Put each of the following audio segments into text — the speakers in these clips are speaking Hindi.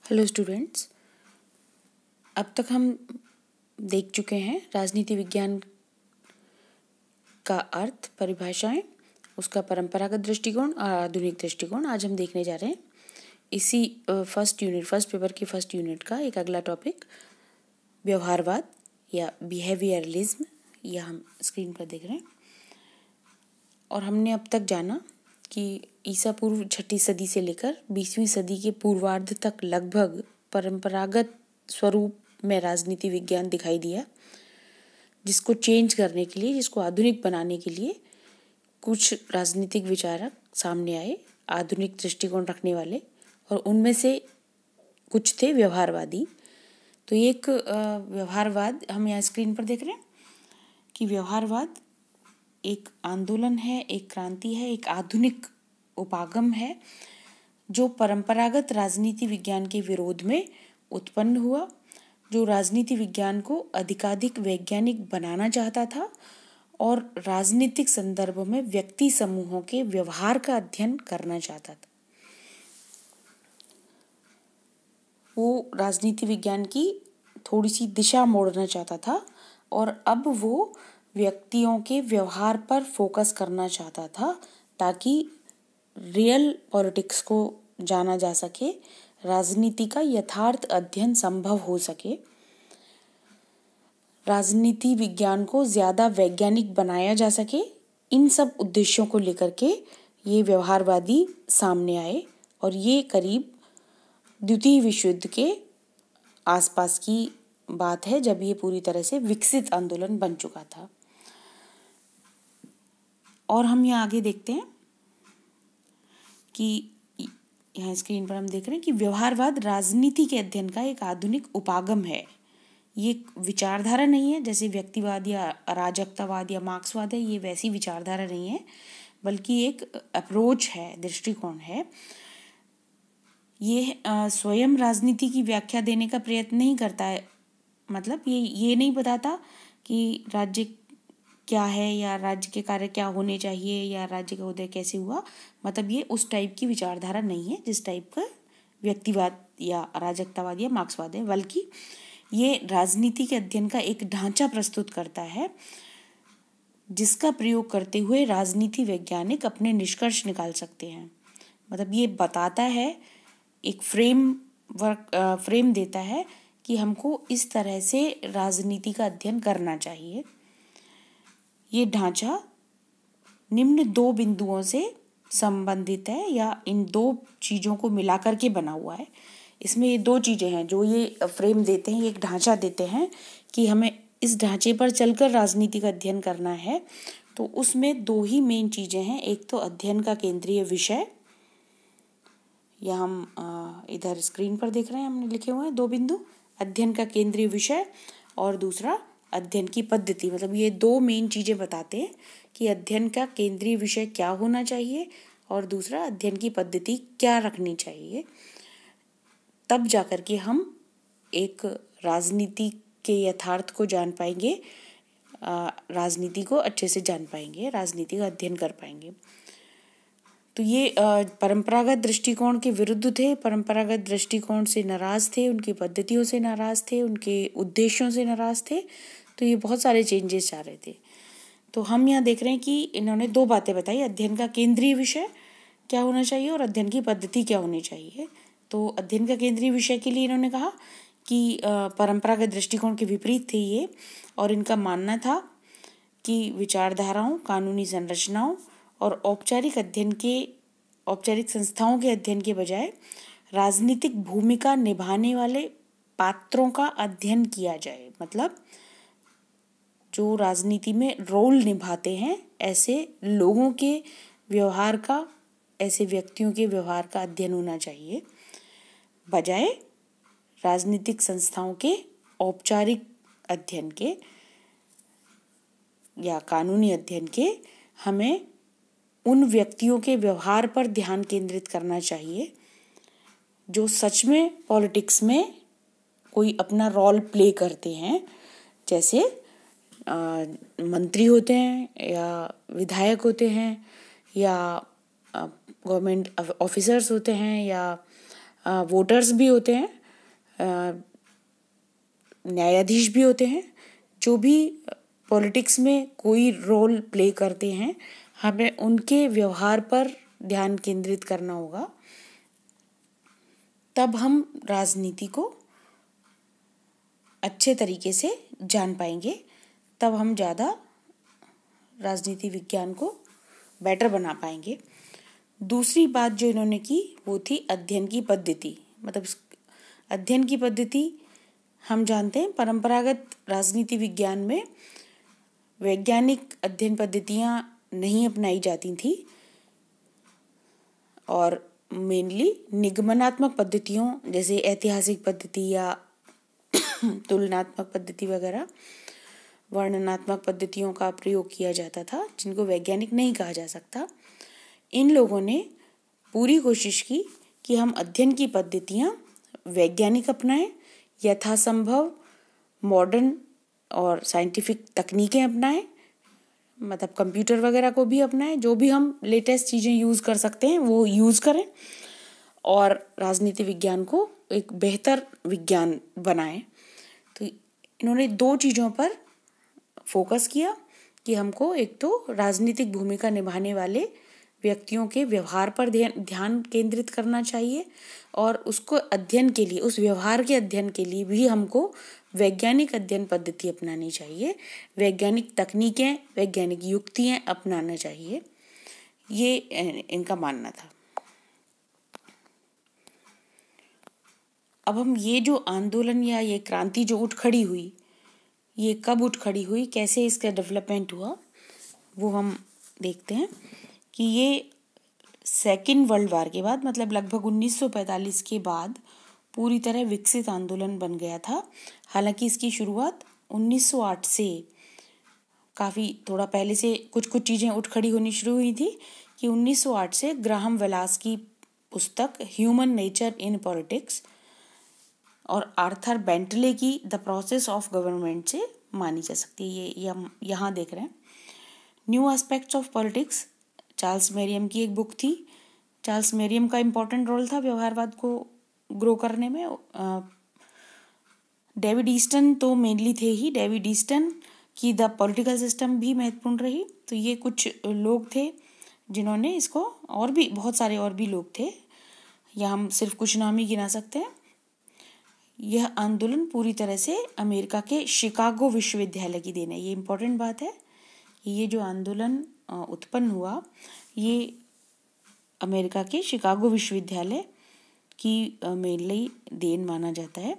हेलो स्टूडेंट्स, अब तक हम देख चुके हैं राजनीति विज्ञान का अर्थ, परिभाषाएं, उसका परंपरागत दृष्टिकोण और आधुनिक दृष्टिकोण। आज हम देखने जा रहे हैं इसी फर्स्ट पेपर की फर्स्ट यूनिट का एक अगला टॉपिक व्यवहारवाद या बिहेवियरलिज्म, यह हम स्क्रीन पर देख रहे हैं। और हमने अब तक जाना कि ईसा पूर्व 6वीं सदी से लेकर 20वीं सदी के पूर्वार्ध तक लगभग परंपरागत स्वरूप में राजनीति विज्ञान दिखाई दिया, जिसको चेंज करने के लिए, जिसको आधुनिक बनाने के लिए कुछ राजनीतिक विचारक सामने आए, आधुनिक दृष्टिकोण रखने वाले, और उनमें से कुछ थे व्यवहारवादी। तो एक व्यवहारवाद हम यहाँ स्क्रीन पर देख रहे हैं कि व्यवहारवाद एक आंदोलन है, एक क्रांति है, एक आधुनिक उपागम है जो परंपरागत राजनीति विज्ञान के विरोध में उत्पन्न हुआ, जो राजनीति विज्ञान को अधिकाधिक वैज्ञानिक बनाना चाहता था और राजनीतिक संदर्भ में व्यक्ति समूहों के व्यवहार का अध्ययन करना चाहता था। वो राजनीति विज्ञान की थोड़ी सी दिशा मोड़ना चाहता था और अब वो व्यक्तियों के व्यवहार पर फोकस करना चाहता था ताकि रियल पॉलिटिक्स को जाना जा सके, राजनीति का यथार्थ अध्ययन संभव हो सके, राजनीति विज्ञान को ज़्यादा वैज्ञानिक बनाया जा सके। इन सब उद्देश्यों को लेकर के ये व्यवहारवादी सामने आए और ये करीब द्वितीय विश्व युद्ध के आसपास की बात है, जब ये पूरी तरह से विकसित आंदोलन बन चुका था। और हम यहाँ आगे देखते हैं कि यहाँ स्क्रीन पर हम देख रहे हैं कि व्यवहारवाद राजनीति के अध्ययन का एक आधुनिक उपागम है। ये विचारधारा नहीं है जैसे व्यक्तिवाद या अराजकतावाद या मार्क्सवाद है, ये वैसी विचारधारा नहीं है, बल्कि एक अप्रोच है, दृष्टिकोण है। ये स्वयं राजनीति की व्याख्या देने का प्रयत्न नहीं करता है, मतलब ये नहीं बताता कि राज्य क्या है या राज्य के कार्य क्या होने चाहिए या राज्य का उदय कैसे हुआ, मतलब ये उस टाइप की विचारधारा नहीं है जिस टाइप का व्यक्तिवाद या अराजकतावाद या मार्क्सवाद है, बल्कि ये राजनीति के अध्ययन का एक ढांचा प्रस्तुत करता है जिसका प्रयोग करते हुए राजनीति वैज्ञानिक अपने निष्कर्ष निकाल सकते हैं। मतलब ये बताता है, एक फ्रेम देता है कि हमको इस तरह से राजनीति का अध्ययन करना चाहिए। ये ढांचा निम्न दो बिंदुओं से संबंधित है या इन दो चीज़ों को मिलाकर के बना हुआ है। इसमें ये दो चीज़ें हैं जो ये फ्रेम देते हैं, एक ढांचा देते हैं कि हमें इस ढांचे पर चलकर राजनीति का अध्ययन करना है। तो उसमें दो ही मेन चीज़ें हैं, एक तो अध्ययन का केंद्रीय विषय, या हम इधर स्क्रीन पर देख रहे हैं, हमने लिखे हुए हैं दो बिंदु, अध्ययन का केंद्रीय विषय और दूसरा अध्ययन की पद्धति। मतलब ये दो मेन चीज़ें बताते हैं कि अध्ययन का केंद्रीय विषय क्या होना चाहिए और दूसरा अध्ययन की पद्धति क्या रखनी चाहिए। तब जाकर के हम एक राजनीति के यथार्थ को जान पाएंगे, राजनीति को अच्छे से जान पाएंगे, राजनीति का अध्ययन कर पाएंगे। तो ये परंपरागत दृष्टिकोण के विरुद्ध थे, परंपरागत दृष्टिकोण से नाराज थे, उनकी पद्धतियों से नाराज थे, उनके उद्देश्यों से नाराज थे। तो ये बहुत सारे चेंजेस चाह रहे थे। तो हम यहाँ देख रहे हैं कि इन्होंने दो बातें बताई, अध्ययन का केंद्रीय विषय क्या होना चाहिए और अध्ययन की पद्धति क्या होनी चाहिए। तो अध्ययन का केंद्रीय विषय के लिए इन्होंने कहा कि परंपरागत दृष्टिकोण के विपरीत थे ये, और इनका मानना था कि विचारधाराओं, कानूनी संरचनाओं और औपचारिक संस्थाओं के अध्ययन के बजाय राजनीतिक भूमिका निभाने वाले पात्रों का अध्ययन किया जाए। मतलब जो राजनीति में रोल निभाते हैं, ऐसे लोगों के व्यवहार का, ऐसे व्यक्तियों के व्यवहार का अध्ययन होना चाहिए, बजाय राजनीतिक संस्थाओं के औपचारिक अध्ययन के या कानूनी अध्ययन के। हमें उन व्यक्तियों के व्यवहार पर ध्यान केंद्रित करना चाहिए जो सच में पॉलिटिक्स में कोई अपना रोल प्ले करते हैं, जैसे मंत्री होते हैं या विधायक होते हैं या गवर्नमेंट ऑफिसर्स होते हैं या वोटर्स भी होते हैं। न्यायाधीश भी होते हैं, जो भी पॉलिटिक्स में कोई रोल प्ले करते हैं, हमें उनके व्यवहार पर ध्यान केंद्रित करना होगा। तब हम राजनीति को अच्छे तरीके से जान पाएंगे, तब हम ज़्यादा राजनीति विज्ञान को बेटर बना पाएंगे। दूसरी बात जो इन्होंने की वो थी अध्ययन की पद्धति। मतलब अध्ययन की पद्धति हम जानते हैं, परंपरागत राजनीति विज्ञान में वैज्ञानिक अध्ययन पद्धतियाँ नहीं अपनाई जाती थी और मेनली निगमनात्मक पद्धतियों जैसे ऐतिहासिक पद्धति या तुलनात्मक पद्धति वगैरह वर्णनात्मक पद्धतियों का प्रयोग किया जाता था, जिनको वैज्ञानिक नहीं कहा जा सकता। इन लोगों ने पूरी कोशिश की कि हम अध्ययन की पद्धतियाँ वैज्ञानिक अपनाएं, यथासंभव मॉडर्न और साइंटिफिक तकनीकें अपनाएं, मतलब कंप्यूटर वगैरह को भी अपनाएं, जो भी हम लेटेस्ट चीज़ें यूज़ कर सकते हैं वो यूज़ करें और राजनीति विज्ञान को एक बेहतर विज्ञान बनाएं। तो इन्होंने दो चीज़ों पर फोकस किया कि हमको एक तो राजनीतिक भूमिका निभाने वाले व्यक्तियों के व्यवहार पर ध्यान केंद्रित करना चाहिए और उसको अध्ययन के लिए, उस व्यवहार के अध्ययन के लिए भी हमको वैज्ञानिक अध्ययन पद्धति अपनानी चाहिए, वैज्ञानिक तकनीकें, वैज्ञानिक युक्तियाँ अपनाना चाहिए। ये इनका मानना था। अब हम ये जो आंदोलन या ये क्रांति जो उठ खड़ी हुई, ये कब उठ खड़ी हुई, कैसे इसका डेवलपमेंट हुआ, वो हम देखते हैं कि ये सेकेंड वर्ल्ड वार के बाद, मतलब लगभग 1945 के बाद पूरी तरह विकसित आंदोलन बन गया था। हालांकि इसकी शुरुआत 1908 से काफ़ी थोड़ा पहले से कुछ चीज़ें उठ खड़ी होनी शुरू हुई थी कि 1908 से ग्राहम वेलास की पुस्तक ह्यूमन नेचर इन पॉलिटिक्स और आर्थर बेंटले की द प्रोसेस ऑफ गवर्नमेंट से मानी जा सकती है। ये हम यहाँ देख रहे हैं। New aspects of politics Charles मेरियम की एक बुक थी। चार्ल्स मेरियम का इम्पोर्टेंट रोल था व्यवहारवाद को ग्रो करने में। डेविड ईस्टन तो मेनली थे ही। डेविड ईस्टन की द पॉलिटिकल सिस्टम भी महत्वपूर्ण रही। तो ये कुछ लोग थे जिन्होंने इसको, और भी बहुत सारे और भी लोग थे, या हम सिर्फ कुछ नाम ही गिना सकते हैं। यह आंदोलन पूरी तरह से अमेरिका के शिकागो विश्वविद्यालय की देन है। ये इम्पोर्टेंट बात है कि ये जो आंदोलन उत्पन्न हुआ ये अमेरिका के शिकागो विश्वविद्यालय की मेनली देन माना जाता है।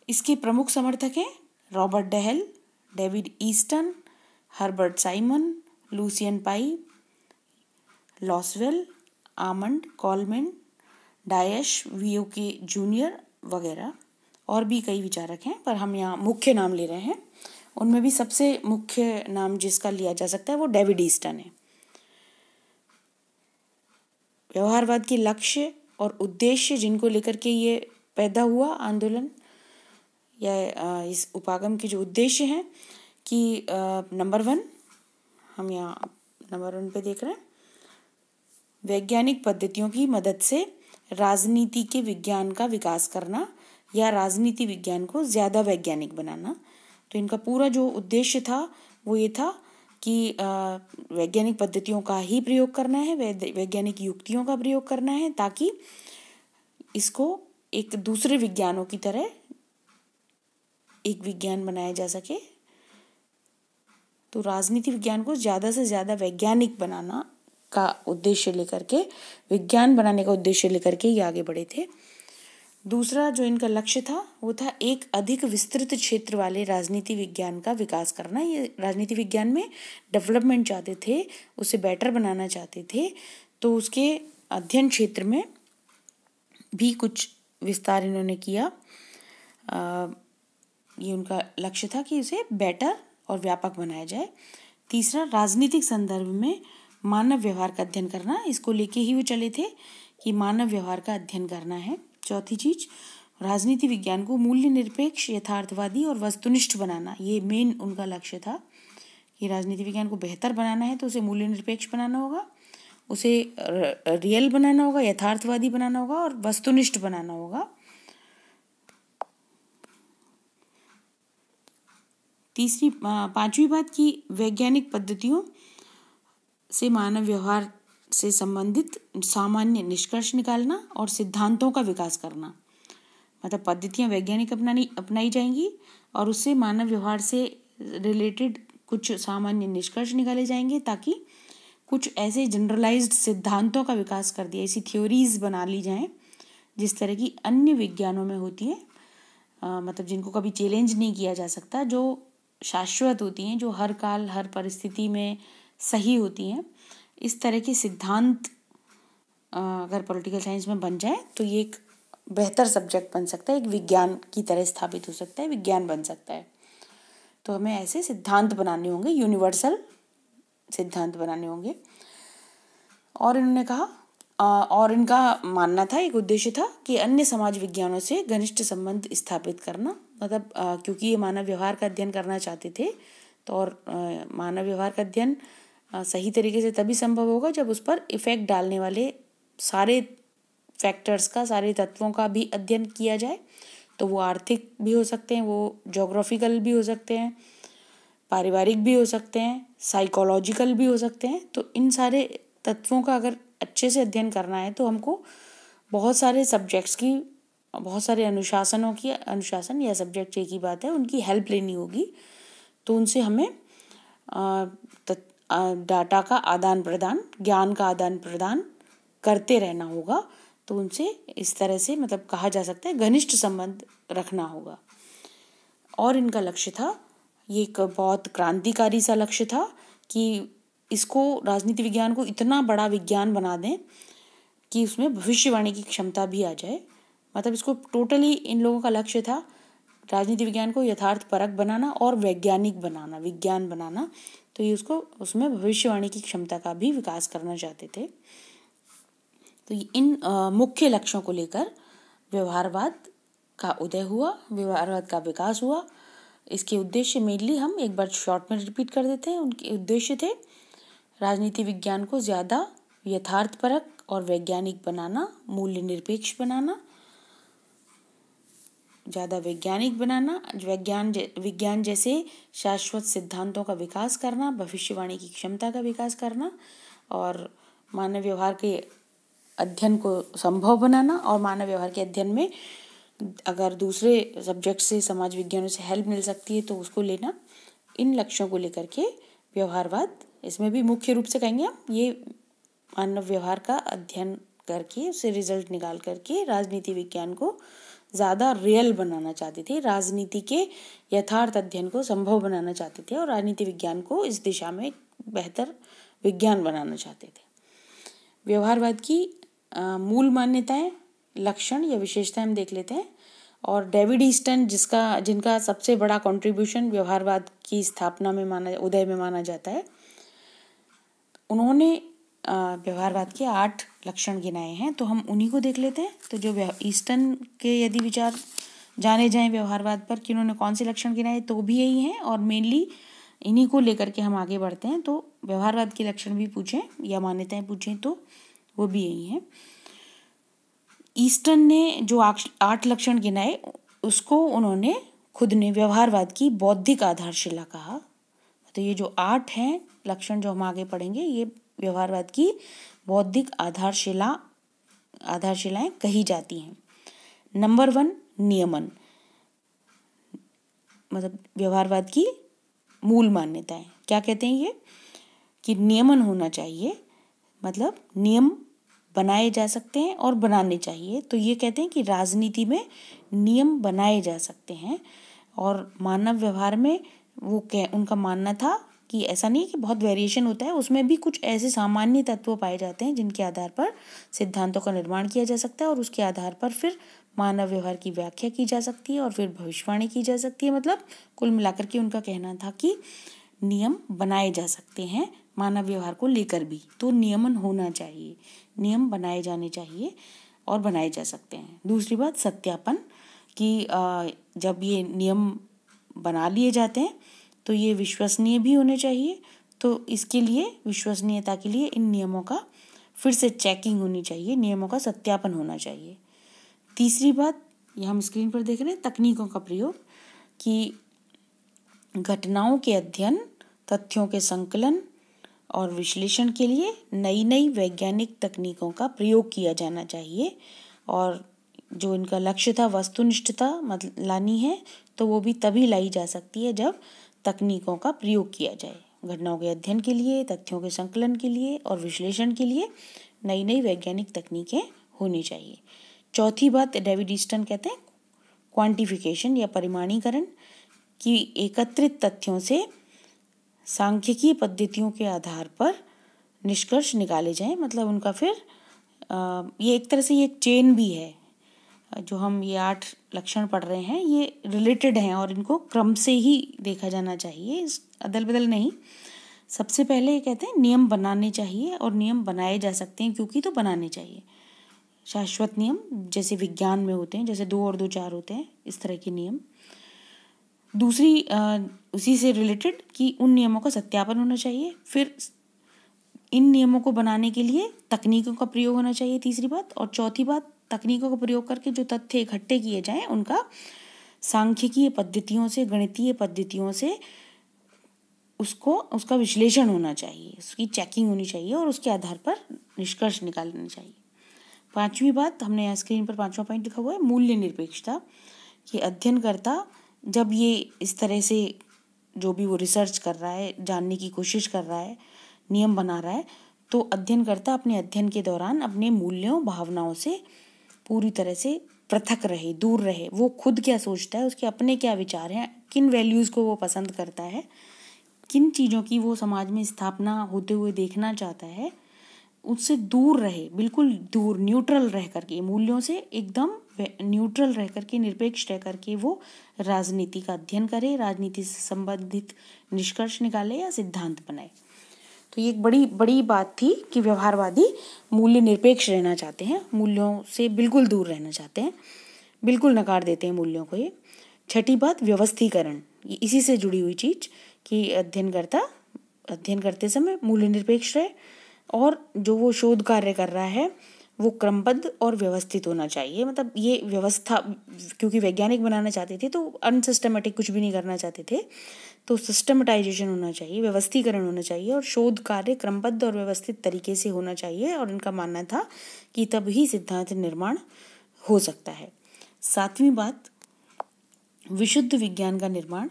इसके प्रमुख समर्थक हैं Robert Dahl, David Easton, Herbert Simon, Lucian Pye, Lasswell, Almond, Coleman, Deutsch, V O Key junior वगैरह, और भी कई विचारक हैं, पर हम यहाँ मुख्य नाम ले रहे हैं। उनमें भी सबसे मुख्य नाम जिसका लिया जा सकता है वो डेविड ईस्टन है। व्यवहारवाद के लक्ष्य और उद्देश्य जिनको लेकर के ये पैदा हुआ आंदोलन या इस उपागम के जो उद्देश्य हैं कि नंबर 1, हम यहाँ नंबर 1 पे देख रहे हैं, वैज्ञानिक पद्धतियों की मदद से राजनीति के विज्ञान का विकास करना या राजनीति विज्ञान को ज़्यादा वैज्ञानिक बनाना। तो इनका पूरा जो उद्देश्य था वो ये था कि वैज्ञानिक पद्धतियों का ही प्रयोग करना है, वैज्ञानिक युक्तियों का प्रयोग करना है, ताकि इसको एक दूसरे विज्ञानों की तरह एक विज्ञान बनाया जा सके। तो राजनीति विज्ञान को ज़्यादा से ज़्यादा वैज्ञानिक बनाना का उद्देश्य लेकर के, विज्ञान बनाने का उद्देश्य लेकर के ये आगे बढ़े थे। दूसरा जो इनका लक्ष्य था वो था एक अधिक विस्तृत क्षेत्र वाले राजनीति विज्ञान का विकास करना। ये राजनीति विज्ञान में डेवलपमेंट चाहते थे, उसे बेटर बनाना चाहते थे, तो उसके अध्ययन क्षेत्र में भी कुछ विस्तार इन्होंने किया। ये उनका लक्ष्य था कि इसे बेटर और व्यापक बनाया जाए। तीसरा, राजनीतिक संदर्भ में मानव व्यवहार का अध्ययन करना, इसको लेके ही वो चले थे कि मानव व्यवहार का अध्ययन करना है। चौथी चीज, राजनीति विज्ञान को मूल्य निरपेक्ष, यथार्थवादी और वस्तुनिष्ठ बनाना। ये मेन उनका लक्ष्य था कि राजनीति विज्ञान को बेहतर बनाना है तो उसे मूल्य निरपेक्ष बनाना होगा, उसे रियल बनाना होगा, यथार्थवादी बनाना होगा और वस्तुनिष्ठ बनाना होगा। पांचवी बात की वैज्ञानिक पद्धतियों से मानव व्यवहार से संबंधित सामान्य निष्कर्ष निकालना और सिद्धांतों का विकास करना। मतलब पद्धतियाँ वैज्ञानिक अपनाई जाएंगी और उससे मानव व्यवहार से रिलेटेड कुछ सामान्य निष्कर्ष निकाले जाएंगे, ताकि कुछ ऐसे जनरलाइज्ड सिद्धांतों का विकास कर दिया, ऐसी थ्योरीज बना ली जाएं जिस तरह की अन्य विज्ञानों में होती है, मतलब जिनको कभी चैलेंज नहीं किया जा सकता, जो शाश्वत होती हैं, जो हर काल हर परिस्थिति में सही होती हैं। इस तरह के सिद्धांत अगर पॉलिटिकल साइंस में बन जाए तो ये एक बेहतर सब्जेक्ट बन सकता है, एक विज्ञान की तरह स्थापित हो सकता है, विज्ञान बन सकता है। तो हमें ऐसे सिद्धांत बनाने होंगे, यूनिवर्सल सिद्धांत बनाने होंगे। और इन्होंने कहा और इनका मानना था, एक उद्देश्य था कि अन्य समाज विज्ञानों से घनिष्ठ संबंध स्थापित करना। मतलब क्योंकि ये मानव व्यवहार का अध्ययन करना चाहते थे, तो और मानव व्यवहार का अध्ययन सही तरीके से तभी संभव होगा जब उस पर इफेक्ट डालने वाले सारे फैक्टर्स का, सारे तत्वों का भी अध्ययन किया जाए। तो वो आर्थिक भी हो सकते हैं, वो ज्योग्राफिकल भी हो सकते हैं, पारिवारिक भी हो सकते हैं, साइकोलॉजिकल भी हो सकते हैं। तो इन सारे तत्वों का अगर अच्छे से अध्ययन करना है तो हमको बहुत सारे सब्जेक्ट्स की, बहुत सारे अनुशासन या सब्जेक्ट एक ही बात है, उनकी हेल्प लेनी होगी। तो उनसे हमें डाटा का आदान प्रदान, ज्ञान का आदान प्रदान करते रहना होगा। तो उनसे इस तरह से, मतलब कहा जा सकता है, घनिष्ठ संबंध रखना होगा। और इनका लक्ष्य था, ये एक बहुत क्रांतिकारी सा लक्ष्य था कि इसको, राजनीति विज्ञान को इतना बड़ा विज्ञान बना दें कि उसमें भविष्यवाणी की क्षमता भी आ जाए। मतलब इसको टोटली, इन लोगों का लक्ष्य था राजनीति विज्ञान को यथार्थपरक बनाना और वैज्ञानिक बनाना, विज्ञान बनाना। तो ये उसमें भविष्यवाणी की क्षमता का भी विकास करना चाहते थे। तो इन मुख्य लक्ष्यों को लेकर व्यवहारवाद का उदय हुआ, व्यवहारवाद का विकास हुआ। इसके उद्देश्य मेनली हम एक बार शॉर्ट में रिपीट कर देते हैं। उनके उद्देश्य थे राजनीति विज्ञान को ज़्यादा यथार्थपरक और वैज्ञानिक बनाना, मूल्य निरपेक्ष बनाना, ज़्यादा वैज्ञानिक बनाना, विज्ञान जैसे शाश्वत सिद्धांतों का विकास करना, भविष्यवाणी की क्षमता का विकास करना, और मानव व्यवहार के अध्ययन को संभव बनाना। और मानव व्यवहार के अध्ययन में अगर दूसरे सब्जेक्ट से, समाज विज्ञानों से हेल्प मिल सकती है तो उसको लेना। इन लक्ष्यों को लेकर के व्यवहारवाद, इसमें भी मुख्य रूप से कहेंगे हम, ये मानव व्यवहार का अध्ययन करके उससे रिजल्ट निकाल करके राजनीति विज्ञान को ज़्यादा रियल बनाना चाहते थे, राजनीति के यथार्थ अध्ययन को संभव बनाना चाहते थे और राजनीति विज्ञान को इस दिशा में बेहतर विज्ञान बनाना चाहते थे। व्यवहारवाद की मूल मान्यताएं, लक्षण या विशेषताएं हम देख लेते हैं। और डेविड ईस्टन, जिनका सबसे बड़ा कंट्रीब्यूशन व्यवहारवाद की स्थापना में उदय में माना जाता है, उन्होंने व्यवहारवाद के 8 लक्षण गिनाए हैं। तो हम उन्हीं को देख लेते हैं। तो जो ईस्टन के यदि विचार जाने जाएं व्यवहारवाद पर कि उन्होंने कौन से लक्षण गिनाए, तो भी यही हैं और मेनली इन्हीं को लेकर के हम आगे बढ़ते हैं। तो व्यवहारवाद के लक्षण भी पूछें या मान्यताएं पूछें तो वो भी यही हैं। ईस्टन ने जो 8 लक्षण गिनाए, उसको उन्होंने खुद ने व्यवहारवाद की बौद्धिक आधारशिला कहा। तो ये जो 8 हैं लक्षण जो हम आगे पढ़ेंगे, ये व्यवहारवाद की बौद्धिक आधारशिलाएं कही जाती हैं। नंबर 1, नियमन। मतलब व्यवहारवाद की मूल मान्यताएं क्या कहते हैं ये, कि नियमन होना चाहिए। मतलब नियम बनाए जा सकते हैं और बनाने चाहिए। तो ये कहते हैं कि राजनीति में नियम बनाए जा सकते हैं और मानव व्यवहार में उनका मानना था कि ऐसा नहीं कि बहुत वेरिएशन होता है, उसमें भी कुछ ऐसे सामान्य तत्व पाए जाते हैं जिनके आधार पर सिद्धांतों का निर्माण किया जा सकता है और उसके आधार पर फिर मानव व्यवहार की व्याख्या की जा सकती है और फिर भविष्यवाणी की जा सकती है। मतलब कुल मिलाकर के उनका कहना था कि नियम बनाए जा सकते हैं मानव व्यवहार को लेकर भी। तो नियमन होना चाहिए, नियम बनाए जाने चाहिए और बनाए जा सकते हैं। दूसरी बात, सत्यापन, कि जब ये नियम बना लिए जाते हैं तो ये विश्वसनीय भी होने चाहिए। तो इसके लिए, विश्वसनीयता के लिए इन नियमों का फिर से चेकिंग होनी चाहिए, नियमों का सत्यापन होना चाहिए। तीसरी बात, ये हम स्क्रीन पर देख रहे हैं, तकनीकों का प्रयोग, कि घटनाओं के अध्ययन, तथ्यों के संकलन और विश्लेषण के लिए नई नई वैज्ञानिक तकनीकों का प्रयोग किया जाना चाहिए। और जो इनका लक्ष्य था वस्तुनिष्ठता मतलब लानी है, तो वो भी तभी लाई जा सकती है जब तकनीकों का प्रयोग किया जाए। घटनाओं के अध्ययन के लिए, तथ्यों के संकलन के लिए और विश्लेषण के लिए नई नई वैज्ञानिक तकनीकें होनी चाहिए। चौथी बात, डेविड ईस्टन कहते हैं क्वांटिफिकेशन या परिमाणीकरण, कि एकत्रित तथ्यों से सांख्यिकीय पद्धतियों के आधार पर निष्कर्ष निकाले जाएं। मतलब उनका फिर ये एक तरह से ये एक चेन भी है, जो हम ये 8 लक्षण पढ़ रहे हैं ये रिलेटेड हैं और इनको क्रम से ही देखा जाना चाहिए, अदल बदल नहीं। सबसे पहले ये कहते हैं नियम बनाने चाहिए, और नियम बनाए जा सकते हैं क्योंकि तो बनाने चाहिए। शाश्वत नियम जैसे विज्ञान में होते हैं, जैसे 2 और 2 4 होते हैं, इस तरह के नियम। दूसरी उसी से रिलेटेड कि उन नियमों का सत्यापन होना चाहिए। फिर इन नियमों को बनाने के लिए तकनीकों का प्रयोग होना चाहिए, तीसरी बात। और चौथी बात, तकनीकों का प्रयोग करके जो तथ्य इकट्ठे किए जाएं उनका सांख्यिकीय पद्धतियों से, गणितीय पद्धतियों से उसका विश्लेषण होना चाहिए, उसकी चेकिंग होनी चाहिए और उसके आधार पर निष्कर्ष निकालना चाहिए। पांचवी बात, हमने यहाँ स्क्रीन पर 5वां पॉइंट लिखा हुआ है, मूल्य निरपेक्षता, कि अध्ययनकर्ता जब ये इस तरह से जो भी वो रिसर्च कर रहा है, जानने की कोशिश कर रहा है, नियम बना रहा है, तो अध्ययनकर्ता अपने अध्ययन के दौरान अपने मूल्यों, भावनाओं से पूरी तरह से पृथक रहे, दूर रहे। वो खुद क्या सोचता है, उसके अपने क्या विचार हैं, किन वैल्यूज़ को वो पसंद करता है, किन चीज़ों की वो समाज में स्थापना होते हुए देखना चाहता है, उससे दूर रहे, बिल्कुल दूर, न्यूट्रल रह करके, मूल्यों से एकदम न्यूट्रल रह करके, निरपेक्ष रह करके वो राजनीति का अध्ययन करे, राजनीति से संबंधित निष्कर्ष निकाले या सिद्धांत बनाए। तो ये एक बड़ी बड़ी बात थी कि व्यवहारवादी मूल्य निरपेक्ष रहना चाहते हैं, मूल्यों से बिल्कुल दूर रहना चाहते हैं, बिल्कुल नकार देते हैं मूल्यों को ये। छठी बात, व्यवस्थीकरण, ये इसी से जुड़ी हुई चीज, कि अध्ययन करते समय मूल्य निरपेक्ष रहे और जो वो शोध कार्य कर रहा है वो क्रमबद्ध और व्यवस्थित होना चाहिए। मतलब ये व्यवस्था, क्योंकि वैज्ञानिक बनाना चाहते थे तो अनसिस्टमेटिक कुछ भी नहीं करना चाहते थे, तो सिस्टमेटाइजेशन होना चाहिए, व्यवस्थीकरण होना चाहिए और शोध कार्य क्रमबद्ध और व्यवस्थित तरीके से होना चाहिए। और उनका मानना था कि तब ही सिद्धांत निर्माण हो सकता है। सातवीं बात, विशुद्ध विज्ञान का निर्माण।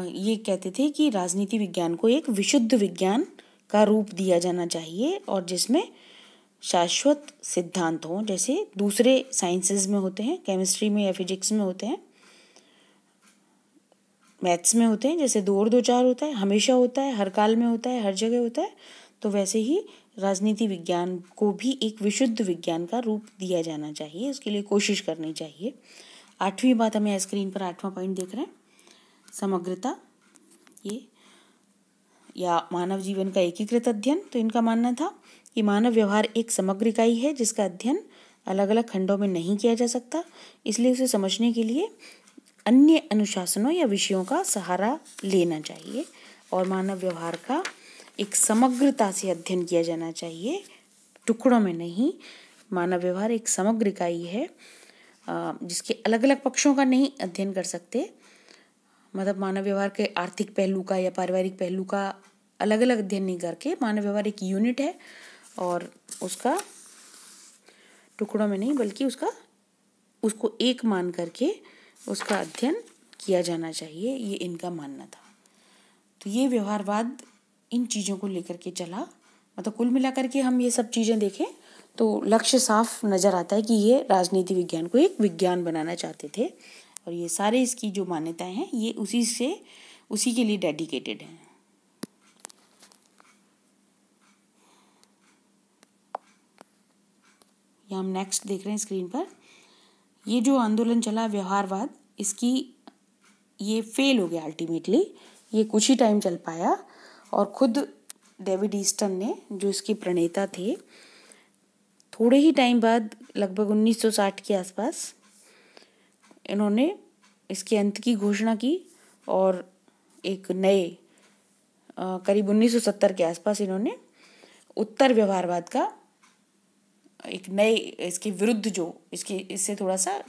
ये कहते थे कि राजनीति विज्ञान को एक विशुद्ध विज्ञान का रूप दिया जाना चाहिए और जिसमें शाश्वत सिद्धांत हों, जैसे दूसरे साइंसेज में होते हैं, केमिस्ट्री में या फिजिक्स में होते हैं, मैथ्स में होते हैं, जैसे 2 और 2 4 होता है, हमेशा होता है, हर काल में होता है, हर जगह होता है। तो वैसे ही राजनीति विज्ञान को भी एक विशुद्ध विज्ञान का रूप दिया जाना चाहिए, उसके लिए कोशिश करनी चाहिए। आठवीं बात, हमें स्क्रीन पर 8वां पॉइंट देख रहे हैं, समग्रता, ये या मानव जीवन का एकीकृत अध्ययन। तो इनका मानना था कि मानव व्यवहार एक समग्र इकाई है जिसका अध्ययन अलग अलग खंडों में नहीं किया जा सकता, इसलिए उसे समझने के लिए अन्य अनुशासनों या विषयों का सहारा लेना चाहिए और मानव व्यवहार का एक समग्रता से अध्ययन किया जाना चाहिए, टुकड़ों में नहीं। मानव व्यवहार एक समग्र इकाई है जिसके अलग अलग पक्षों का नहीं अध्ययन कर सकते। मतलब मानव व्यवहार के आर्थिक पहलू का या पारिवारिक पहलू का अलग अलग अध्ययन नहीं करके, मानव व्यवहार एक यूनिट है और उसका टुकड़ों में नहीं बल्कि उसको एक मान करके उसका अध्ययन किया जाना चाहिए, ये इनका मानना था। तो ये व्यवहारवाद इन चीज़ों को लेकर के चला। मतलब कुल मिलाकर के हम ये सब चीज़ें देखें तो लक्ष्य साफ नज़र आता है कि ये राजनीति विज्ञान को एक विज्ञान बनाना चाहते थे और ये सारे इसकी जो मान्यताएं हैं ये उसी के लिए डेडिकेटेड हैं। यहाँ हम नेक्स्ट देख रहे हैं स्क्रीन पर, ये जो आंदोलन चला व्यवहारवाद, ये फेल हो गया अल्टीमेटली, ये कुछ ही टाइम चल पाया और खुद डेविड ईस्टन ने, जो इसके प्रणेता थे, थोड़े ही टाइम बाद लगभग 1960 के आसपास इन्होंने इसके अंत की घोषणा की और एक नए करीब 1970 के आसपास इन्होंने उत्तर व्यवहारवाद का एक नए, इसके विरुद्ध जो इससे थोड़ा सा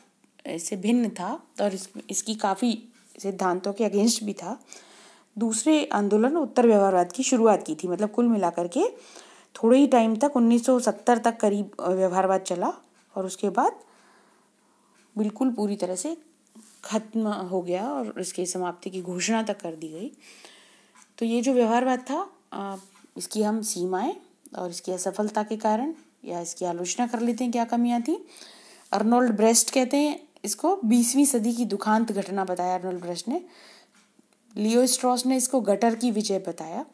इससे भिन्न था और इसकी काफ़ी सिद्धांतों के अगेंस्ट भी था। दूसरे आंदोलन उत्तर व्यवहारवाद की शुरुआत की थी। मतलब कुल मिलाकर के थोड़े ही टाइम तक 1970 तक करीब व्यवहारवाद चला और उसके बाद बिल्कुल पूरी तरह से खत्म हो गया और इसकी समाप्ति की घोषणा तक कर दी गई। तो ये जो व्यवहारवाद था, इसकी हम सीमाएं और इसकी असफलता के कारण या इसकी आलोचना कर लेते हैं, क्या कमियां थी। अर्नोल्ड ब्रेस्ट कहते हैं इसको 20वीं सदी की दुखांत घटना बताया अर्नोल्ड ब्रेस्ट ने। लियो स्ट्रॉस ने इसको गटर की विजय बताया।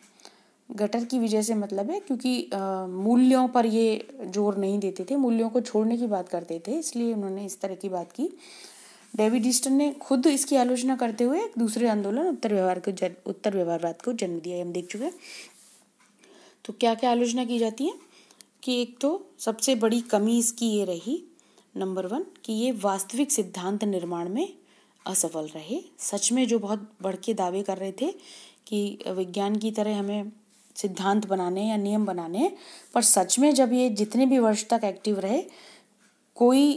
गटर की विजय से मतलब है क्योंकि मूल्यों पर ये जोर नहीं देते थे, मूल्यों को छोड़ने की बात करते थे, इसलिए उन्होंने इस तरह की बात की। डेविड ईस्टन ने खुद इसकी आलोचना करते हुए एक दूसरे आंदोलन उत्तर व्यवहारवाद को जन्म दिया, हम देख चुके हैं। तो क्या क्या आलोचना की जाती है कि एक तो सबसे बड़ी कमी इसकी ये रही, नंबर 1, कि ये वास्तविक सिद्धांत निर्माण में असफल रहे। सच में जो बहुत बढ़ के दावे कर रहे थे कि विज्ञान की तरह हमें सिद्धांत बनाने या नियम बनाने, पर सच में जब ये जितने भी वर्ष तक एक्टिव रहे कोई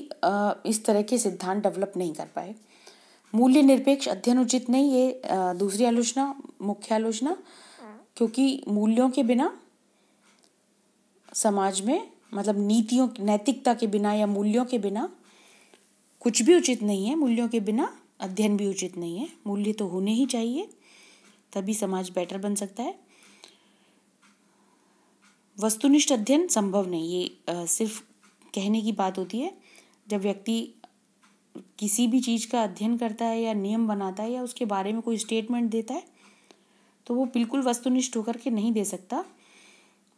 इस तरह के सिद्धांत डेवलप नहीं कर पाए। मूल्य निरपेक्ष अध्ययन उचित नहीं, ये दूसरी आलोचना, मुख्य आलोचना, क्योंकि मूल्यों के बिना समाज में, मतलब नीतियों, नैतिकता के बिना या मूल्यों के बिना कुछ भी उचित नहीं है। मूल्यों के बिना अध्ययन भी उचित नहीं है। मूल्य तो होने ही चाहिए, तभी समाज बेटर बन सकता है। वस्तुनिष्ठ अध्ययन संभव नहीं, ये सिर्फ कहने की बात होती है। जब व्यक्ति किसी भी चीज़ का अध्ययन करता है या नियम बनाता है या उसके बारे में कोई स्टेटमेंट देता है तो वो बिल्कुल वस्तुनिष्ठ होकर के नहीं दे सकता।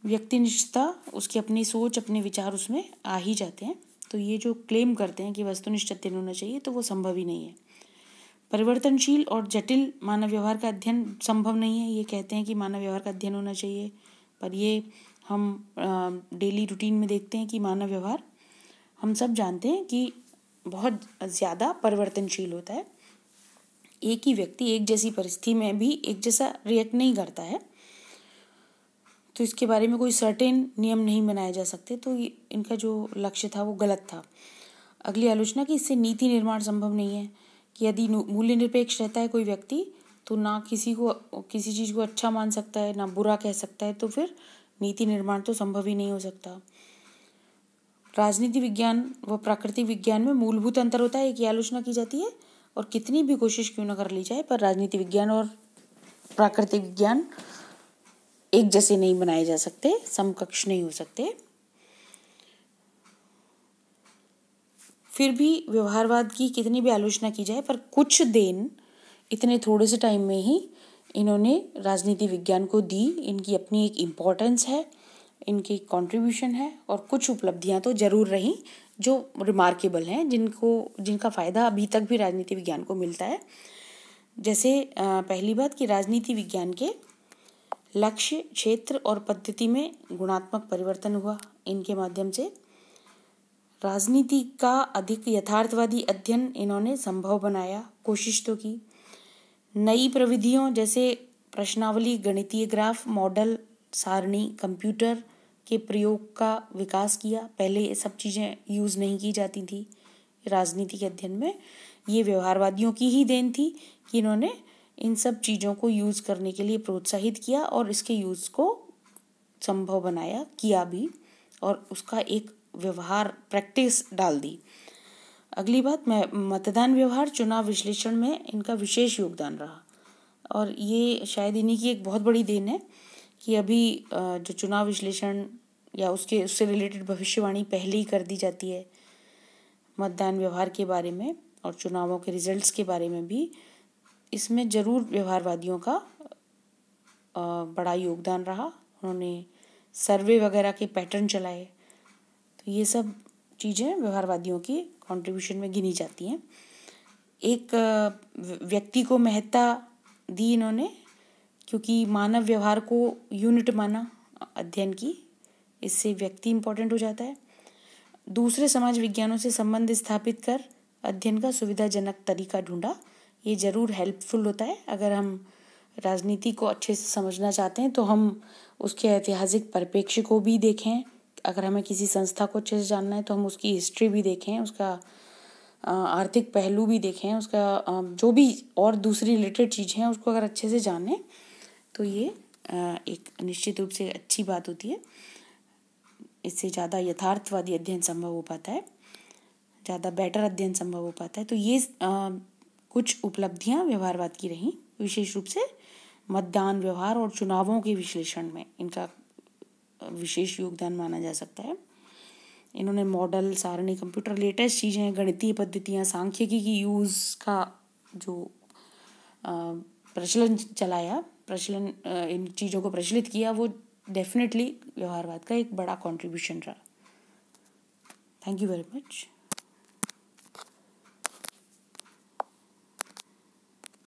व्यक्तिनिष्ठता, उसकी अपनी सोच, अपने विचार उसमें आ ही जाते हैं। तो ये जो क्लेम करते हैं कि वस्तुनिष्ठ अध्ययन होना चाहिए, तो वो संभव ही नहीं है। परिवर्तनशील और जटिल मानव व्यवहार का अध्ययन संभव नहीं है। ये कहते हैं कि मानव व्यवहार का अध्ययन होना चाहिए, पर ये हम डेली रूटीन में देखते हैं कि मानव व्यवहार, हम सब जानते हैं कि बहुत ज़्यादा परिवर्तनशील होता है। एक ही व्यक्ति एक जैसी परिस्थिति में भी एक जैसा रिएक्ट नहीं करता है, तो इसके बारे में कोई सर्टेन नियम नहीं बनाए जा सकते। तो इनका जो लक्ष्य था वो गलत था। अगली आलोचना कि इससे नीति निर्माण संभव नहीं है, कि यदि मूल्य निरपेक्ष रहता है कोई व्यक्ति तो ना किसी चीज़ को अच्छा मान सकता है ना बुरा कह सकता है, तो फिर नीति निर्माण तो संभव ही नहीं हो सकता। राजनीति विज्ञान व प्राकृतिक विज्ञान में मूलभूत अंतर होता है, एक आलोचना की जाती है। और कितनी भी कोशिश क्यों न कर ली जाए, पर राजनीति विज्ञान और प्राकृतिक विज्ञान एक जैसे नहीं बनाए जा सकते, समकक्ष नहीं हो सकते। फिर भी व्यवहारवाद की कितनी भी आलोचना की जाए, पर कुछ देन इतने थोड़े से टाइम में ही इन्होंने राजनीति विज्ञान को दी। इनकी अपनी एक इम्पोर्टेंस है, इनकी कंट्रीब्यूशन है और कुछ उपलब्धियां तो जरूर रहीं जो रिमार्केबल हैं, जिनका फ़ायदा अभी तक भी राजनीति विज्ञान को मिलता है। जैसे पहली बात कि राजनीति विज्ञान के लक्ष्य, क्षेत्र और पद्धति में गुणात्मक परिवर्तन हुआ। इनके माध्यम से राजनीति का अधिक यथार्थवादी अध्ययन इन्होंने संभव बनाया, कोशिश तो की। नई प्रविधियों जैसे प्रश्नावली, गणितीय ग्राफ, मॉडल, सारणी, कंप्यूटर के प्रयोग का विकास किया। पहले ये सब चीज़ें यूज़ नहीं की जाती थी राजनीति के अध्ययन में। ये व्यवहारवादियों की ही देन थी कि इन्होंने इन सब चीज़ों को यूज़ करने के लिए प्रोत्साहित किया और इसके यूज़ को संभव बनाया, किया भी, और उसका एक व्यवहार प्रैक्टिस डाल दी। अगली बात, मतदान व्यवहार, चुनाव विश्लेषण में इनका विशेष योगदान रहा। और ये शायद इन्हीं की एक बहुत बड़ी देन है कि अभी जो चुनाव विश्लेषण या उससे रिलेटेड भविष्यवाणी पहले ही कर दी जाती है मतदान व्यवहार के बारे में और चुनावों के रिजल्ट्स के बारे में भी। इसमें ज़रूर व्यवहारवादियों का बड़ा योगदान रहा। उन्होंने सर्वे वगैरह के पैटर्न चलाए, तो ये सब चीज़ें व्यवहारवादियों की कंट्रीब्यूशन में गिनी जाती हैं। एक व्यक्ति को महत्ता दी इन्होंने, क्योंकि मानव व्यवहार को यूनिट माना अध्ययन की, इससे व्यक्ति इम्पोर्टेंट हो जाता है। दूसरे समाज विज्ञानों से संबंध स्थापित कर अध्ययन का सुविधाजनक तरीका ढूंढा। ये ज़रूर हेल्पफुल होता है अगर हम राजनीति को अच्छे से समझना चाहते हैं तो हम उसके ऐतिहासिक परिप्रेक्ष्य को भी देखें। अगर हमें किसी संस्था को अच्छे से जानना है तो हम उसकी हिस्ट्री भी देखें, उसका आर्थिक पहलू भी देखें, उसका जो भी और दूसरी रिलेटेड चीज़ें हैं उसको अगर अच्छे से जानें तो ये एक निश्चित रूप से अच्छी बात होती है। इससे ज़्यादा यथार्थवादी अध्ययन संभव हो पाता है, ज़्यादा बेटर अध्ययन संभव हो पाता है। तो ये कुछ उपलब्धियां व्यवहारवाद की रहीं, विशेष रूप से मतदान व्यवहार और चुनावों के विश्लेषण में इनका विशेष योगदान माना जा सकता है। इन्होंने मॉडल, सारणी, कंप्यूटर, लेटेस्ट चीज़ें, गणितीय पद्धतियाँ, सांख्यिकी की यूज़ का जो प्रचलन इन चीज़ों को प्रचलित किया, वो डेफिनेटली व्यवहारवाद का एक बड़ा कंट्रीब्यूशन रहा। Thank you very much.